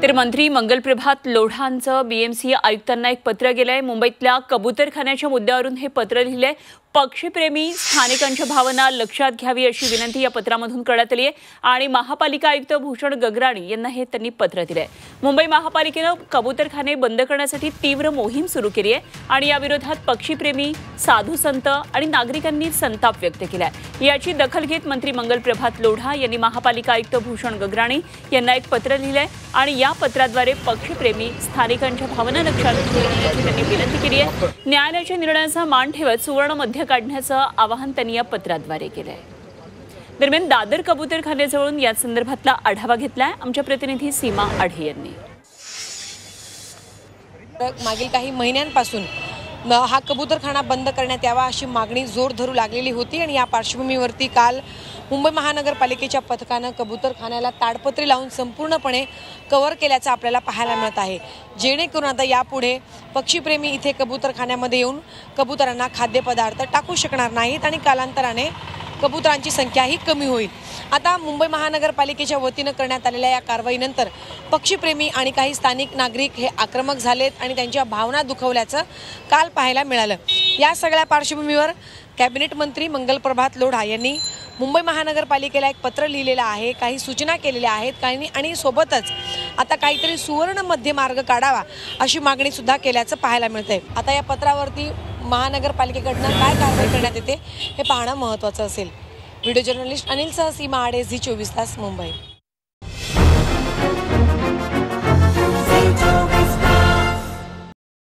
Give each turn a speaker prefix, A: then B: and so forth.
A: तर मंत्री मंगलप्रभात लोढांचं बीएमसी आयुक्तांना एक पत्र गेलंय। मुंबईतल्या कबूतरखान्याच्या मुद्द्यावरून हे पत्र लिहिलंय। पक्षीप्रेमी स्थानिकांच्या भावना लक्षात घ्यावी अशी विनंती या पत्रामधून करण्यात आली आहे आणि महापालिका आयुक्त भूषण गगराणी यांना हे त्यांनी पत्र दिलंय। मुंबई महापालिकेनं कबूतरखाने बंद करण्यासाठी तीव्र मोहीम सुरू केली आहे आणि या विरोधात पक्षीप्रेमी साधू संत आणि नागरिकांनी संताप व्यक्त केलाय। याची दखल घेत मंत्री मंगलप्रभात लोढा यांनी महापालिका आयुक्त भूषण गगराणी यांना एक पत्र लिहिलंय आणि या पत्राद्वारे पक्षीप्रेमी स्थानिकांच्या भावना लक्षात घेण्याची त्यांनी विनंती केली आहे। न्यायालयाच्या निर्णयाचा मान ठेवत सुवर्ण मध्य काढण्याचं आवाहन त्यांनी या पत्राद्वारे केलंय। दरम्यान दादर कबूतरखान्याजवळून या संदर्भातला आढावा घेतलाय आमच्या प्रतिनिधी सीमा आढे यांनी।
B: मागील काही महिन्यांपासून हा कबूतरखाना बंद करण्यात यावा अशी मागणी जोर धरू लागलेली होती आणि या पार्श्वभूमीवरती काल मुंबई महानगरपालिकेच्या पथकानं कबूतरखान्याला ताडपत्री लावून संपूर्णपणे कव्हर केल्याचं आपल्याला पाहायला मिळत आहे, जेणेकरून आता यापुढे पक्षीप्रेमी इथे कबूतरखान्यामध्ये येऊन कबुतरांना खाद्यपदार्थ टाकू शकणार नाहीत आणि कालांतराने कबुतरांची संख्याही कमी होईल। आता मुंबई महानगरपालिकेच्या वतीनं करण्यात आलेल्या या कारवाईनंतर पक्षीप्रेमी आणि काही स्थानिक नागरिक हे आक्रमक झालेत आणि त्यांच्या भावना दुखवल्याचं काल पाहायला मिळालं। या सगळ्या पार्श्वभूमीवर कॅबिनेट मंत्री मंगलप्रभात लोढा यांनी मुंबई महानगरपालिकेला एक पत्र लिहिलेलं आहे, काही सूचना केलेल्या आहेत आणि सोबतच आता काहीतरी सुवर्ण मध्य मार्ग काढावा अशी मागणी सुद्धा केल्याचं पाहायला मिळतंय। आता या पत्रावरती महानगरपालिकेकडनं काय कारवाई करण्यात येते हे पाहणं महत्त्वाचं असेल। व्हिडिओ जर्नलिस्ट अनिल सह सीमा आढे, झी 24 तास, मुंबई।